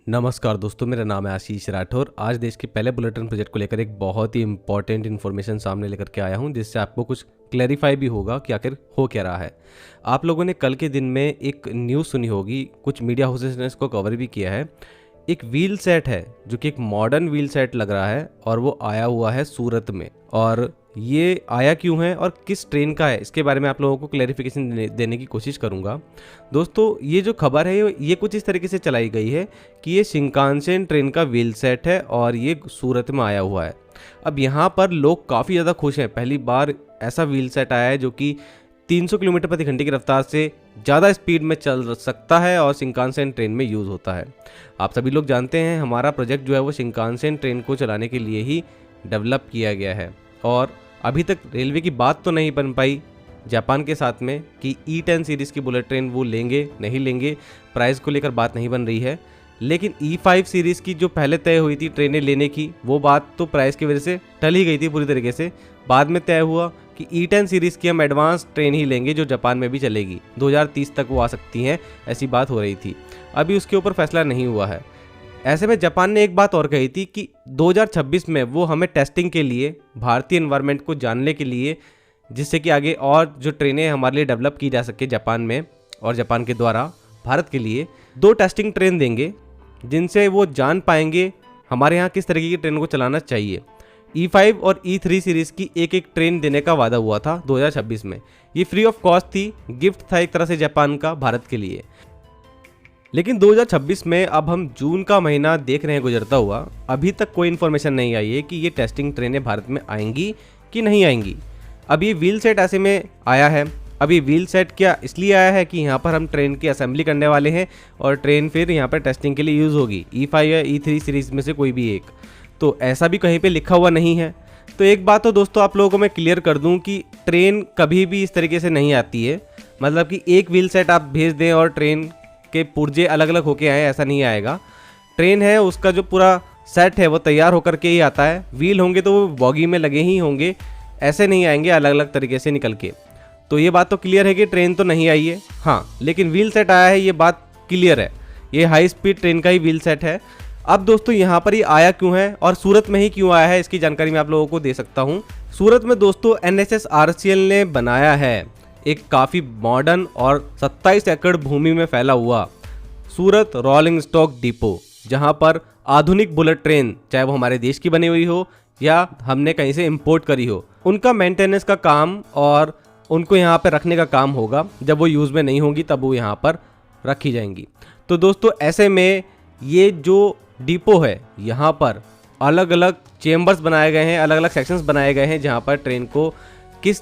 नमस्कार दोस्तों, मेरा नाम है आशीष राठौर। आज देश के पहले बुलेटिन प्रोजेक्ट को लेकर एक बहुत ही इंपॉर्टेंट इन्फॉर्मेशन सामने लेकर के आया हूं, जिससे आपको कुछ क्लैरिफाई भी होगा कि आखिर हो क्या रहा है। आप लोगों ने कल के दिन में एक न्यूज़ सुनी होगी, कुछ मीडिया हाउसेस ने इसको कवर भी किया है। एक व्हील सेट है जो कि एक मॉडर्न व्हील सेट लग रहा है और वो आया हुआ है सूरत में। और ये आया क्यों है और किस ट्रेन का है, इसके बारे में आप लोगों को क्लैरिफिकेशन देने की कोशिश करूंगा। दोस्तों, ये जो खबर है ये कुछ इस तरीके से चलाई गई है कि ये शिंकानसेन ट्रेन का व्हील सेट है और ये सूरत में आया हुआ है। अब यहाँ पर लोग काफ़ी ज़्यादा खुश हैं, पहली बार ऐसा व्हील सेट आया है जो कि 300 किलोमीटर प्रति घंटे की रफ्तार से ज़्यादा स्पीड में चल सकता है और शिंकानसेन ट्रेन में यूज़ होता है। आप सभी लोग जानते हैं हमारा प्रोजेक्ट जो है वो शिंकानसेन ट्रेन को चलाने के लिए ही डेवलप किया गया है और अभी तक रेलवे की बात तो नहीं बन पाई जापान के साथ में कि E10 सीरीज़ की बुलेट ट्रेन वो लेंगे नहीं लेंगे, प्राइस को लेकर बात नहीं बन रही है। लेकिन E5 सीरीज़ की जो पहले तय हुई थी ट्रेनें लेने की, वो बात तो प्राइस की वजह से टल ही गई थी पूरी तरीके से। बाद में तय हुआ कि E10 सीरीज़ की हम एडवांस ट्रेन ही लेंगे जो जापान में भी चलेगी, 2030 तक वो आ सकती हैं, ऐसी बात हो रही थी। अभी उसके ऊपर फैसला नहीं हुआ है। ऐसे में जापान ने एक बात और कही थी कि 2026 में वो हमें टेस्टिंग के लिए, भारतीय एनवायरनमेंट को जानने के लिए, जिससे कि आगे और जो ट्रेनें हमारे लिए डेवलप की जा सके जापान में और जापान के द्वारा भारत के लिए, 2 टेस्टिंग ट्रेन देंगे जिनसे वो जान पाएंगे हमारे यहाँ किस तरीके की ट्रेन को चलाना चाहिए। E5 और E3 सीरीज़ की एक एक ट्रेन देने का वादा हुआ था 2026 में। ये फ्री ऑफ कॉस्ट थी, गिफ्ट था एक तरह से जापान का भारत के लिए। लेकिन 2026 में अब हम जून का महीना देख रहे हैं गुजरता हुआ, अभी तक कोई इन्फॉर्मेशन नहीं आई है कि ये टेस्टिंग ट्रेनें भारत में आएंगी कि नहीं आएंगी। अब ये व्हील सेट ऐसे में आया है। अब ये व्हील सेट क्या इसलिए आया है कि यहाँ पर हम ट्रेन की असेंबली करने वाले हैं और ट्रेन फिर यहाँ पर टेस्टिंग के लिए यूज़ होगी, E5 या E3 सीरीज़ में से कोई भी एक। तो ऐसा भी कहीं पर लिखा हुआ नहीं है। तो एक बात तो दोस्तों आप लोगों को मैं क्लियर कर दूँ कि ट्रेन कभी भी इस तरीके से नहीं आती है, मतलब कि एक व्हील सेट आप भेज दें और ट्रेन के पुर्जे अलग अलग होके आए, ऐसा नहीं आएगा। ट्रेन है उसका जो पूरा सेट है वो तैयार होकर के ही आता है। व्हील होंगे तो वो बॉगी में लगे ही होंगे, ऐसे नहीं आएंगे अलग अलग तरीके से निकल के। तो ये बात तो क्लियर है कि ट्रेन तो नहीं आई है, हाँ, लेकिन व्हील सेट आया है, ये बात क्लियर है। ये हाई स्पीड ट्रेन का ही व्हील सेट है। अब दोस्तों यहाँ पर ये आया क्यों है और सूरत में ही क्यों आया है, इसकी जानकारी मैं आप लोगों को दे सकता हूँ। सूरत में दोस्तों NSSRCL ने बनाया है एक काफ़ी मॉडर्न और 27 एकड़ भूमि में फैला हुआ सूरत रोलिंग स्टॉक डिपो, जहां पर आधुनिक बुलेट ट्रेन, चाहे वो हमारे देश की बनी हुई हो या हमने कहीं से इंपोर्ट करी हो, उनका मेंटेनेंस का काम और उनको यहां पर रखने का काम होगा। जब वो यूज़ में नहीं होंगी तब वो यहां पर रखी जाएंगी। तो दोस्तों ऐसे में ये जो डिपो है, यहाँ पर अलग अलग चेम्बर्स बनाए गए हैं, अलग अलग सेक्शंस बनाए गए हैं जहाँ पर ट्रेन को किस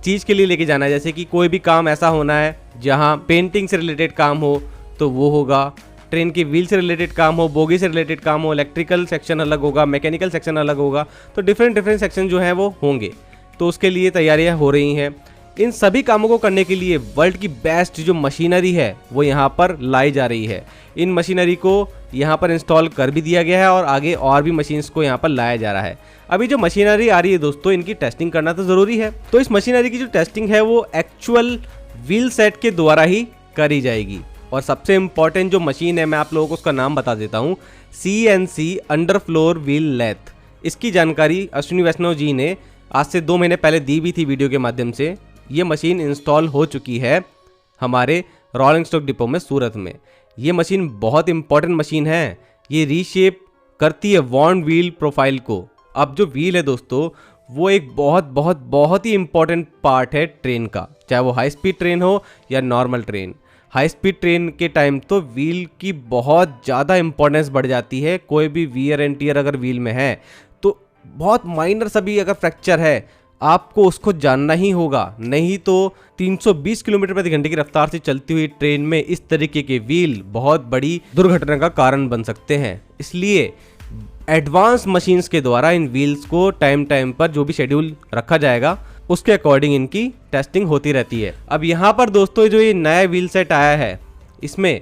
चीज़ के लिए लेके जाना है। जैसे कि कोई भी काम ऐसा होना है जहाँ पेंटिंग से रिलेटेड काम हो तो वो होगा, ट्रेन की व्हील से रिलेटेड काम हो, बोगी से रिलेटेड काम हो, इलेक्ट्रिकल सेक्शन अलग होगा, मैकेनिकल सेक्शन अलग होगा। तो डिफरेंट सेक्शन जो हैं वो होंगे। तो उसके लिए तैयारियां हो रही हैं। इन सभी कामों को करने के लिए वर्ल्ड की बेस्ट जो मशीनरी है वो यहाँ पर लाई जा रही है। इन मशीनरी को यहाँ पर इंस्टॉल कर भी दिया गया है और आगे और भी मशीन्स को यहाँ पर लाया जा रहा है। अभी जो मशीनरी आ रही है दोस्तों, इनकी टेस्टिंग करना तो ज़रूरी है। तो इस मशीनरी की जो टेस्टिंग है वो एक्चुअल व्हील सेट के द्वारा ही करी जाएगी। और सबसे इम्पॉर्टेंट जो मशीन है, मैं आप लोगों को उसका नाम बता देता हूँ, CNC under floor wheel lathe. इसकी जानकारी अश्विनी वैष्णव जी ने आज से 2 महीने पहले दी भी थी वीडियो के माध्यम से। ये मशीन इंस्टॉल हो चुकी है हमारे रोलिंग स्टॉक डिपो में सूरत में। ये मशीन बहुत इंपॉर्टेंट मशीन है। ये रीशेप करती है वॉन्ड व्हील प्रोफाइल को। अब जो व्हील है दोस्तों, वो एक बहुत ही इंपॉर्टेंट पार्ट है ट्रेन का, चाहे वो हाई स्पीड ट्रेन हो या normal train. High speed train के टाइम तो व्हील की बहुत ज़्यादा इंपॉर्टेंस बढ़ जाती है। कोई भी वियर एंड टियर अगर व्हील में है तो बहुत माइनर सा भी अगर फ्रैक्चर है, आपको उसको जानना ही होगा। नहीं तो 320 किलोमीटर प्रति घंटे की रफ्तार से चलती हुई ट्रेन में इस तरीके के व्हील बहुत बड़ी दुर्घटना का कारण बन सकते हैं। इसलिए एडवांस मशीन्स के द्वारा इन व्हील्स को टाइम पर जो भी शेड्यूल रखा जाएगा उसके अकॉर्डिंग इनकी टेस्टिंग होती रहती है। अब यहाँ पर दोस्तों जो ये नया व्हील सेट आया है, इसमें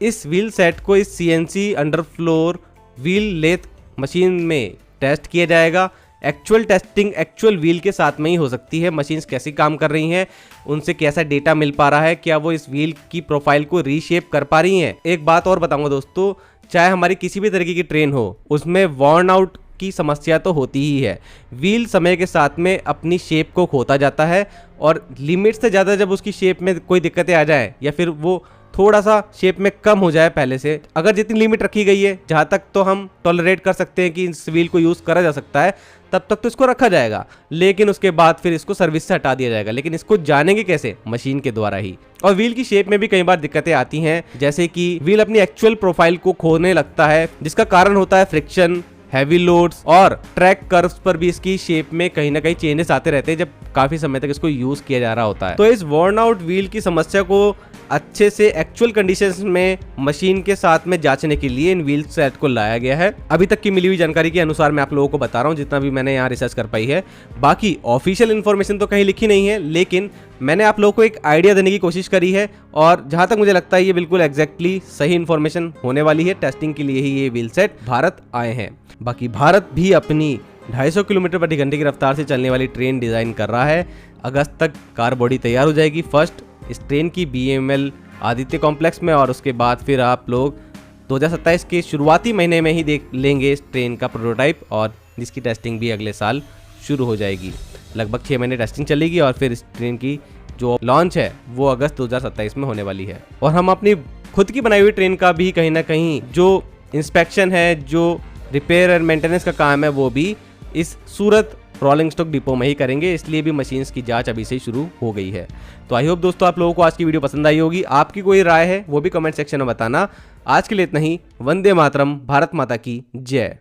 इस व्हील सेट को इस CNC under floor wheel lathe machine में टेस्ट किया जाएगा। एक्चुअल टेस्टिंग एक्चुअल व्हील के साथ में ही हो सकती है। मशीन्स कैसी काम कर रही हैं, उनसे कैसा डेटा मिल पा रहा है, क्या वो इस व्हील की प्रोफाइल को रीशेप कर पा रही हैं। एक बात और बताऊंगा दोस्तों, चाहे हमारी किसी भी तरीके की ट्रेन हो, उसमें वॉर्न आउट की समस्या तो होती ही है। व्हील समय के साथ में अपनी शेप को खोता जाता है और लिमिट से ज़्यादा जब उसकी शेप में कोई दिक्कतें आ जाए या फिर वो थोड़ा सा शेप में कम हो जाए पहले से, अगर जितनी लिमिट रखी गई है जहाँ तक तो हम टॉलरेट कर सकते हैं कि इस व्हील को यूज़ करा जा सकता है, तब तक तो इसको रखा जाएगा, लेकिन उसके बाद फिर इसको सर्विस से हटा दिया जाएगा। लेकिन इसको जानेंगे कैसे? मशीन के द्वारा ही। और व्हील की शेप में भी कई बार दिक्कतें आती हैं, जैसे कि व्हील अपनी एक्चुअल प्रोफाइल को खोने लगता है, जिसका कारण होता है फ्रिक्शन, हैवी लोड्स और ट्रैक कर्व्स पर भी इसकी शेप में कहीं ना कहीं चेंजेस आते रहते हैं जब काफी समय तक इसको यूज किया जा रहा होता है। तो इस वॉर्न आउट व्हील की समस्या को अच्छे से एक्चुअल कंडीशंस में मशीन के साथ में जांचने के लिए इन व्हील सेट को लाया गया है। अभी तक की मिली हुई जानकारी के अनुसार मैं आप लोगों को बता रहा हूं, जितना भी मैंने यहाँ रिसर्च कर पाई है। बाकी ऑफिशियल इन्फॉर्मेशन तो कहीं लिखी नहीं है, लेकिन मैंने आप लोगों को एक आइडिया देने की कोशिश करी है और जहां तक मुझे लगता है ये बिल्कुल एग्जैक्टली सही इन्फॉर्मेशन होने वाली है। टेस्टिंग के लिए ही ये व्हील सेट भारत आए हैं। बाकी भारत भी अपनी 250 किलोमीटर प्रति घंटे की रफ्तार से चलने वाली ट्रेन डिजाइन कर रहा है। अगस्त तक कार बॉडी तैयार हो जाएगी फर्स्ट इस ट्रेन की BEML आदित्य कॉम्प्लेक्स में, और उसके बाद फिर आप लोग 2027 के शुरुआती महीने में ही देख लेंगे इस ट्रेन का प्रोटोटाइप, और जिसकी टेस्टिंग भी अगले साल शुरू हो जाएगी। लगभग 6 महीने टेस्टिंग चलेगी और फिर इस ट्रेन की जो लॉन्च है वो अगस्त 2027 में होने वाली है। और हम अपनी खुद की बनाई हुई ट्रेन का भी कहीं ना कहीं जो इंस्पेक्शन है, जो रिपेयर एंड मेंटेनेंस का काम है, वो भी इस सूरत रोलिंग स्टॉक डिपो में ही करेंगे, इसलिए भी मशीन्स की जांच अभी से ही शुरू हो गई है। तो आई होप दोस्तों आप लोगों को आज की वीडियो पसंद आई होगी। आपकी कोई राय है वो भी कमेंट सेक्शन में बताना। आज के लिए इतना ही। वंदे मातरम, भारत माता की जय।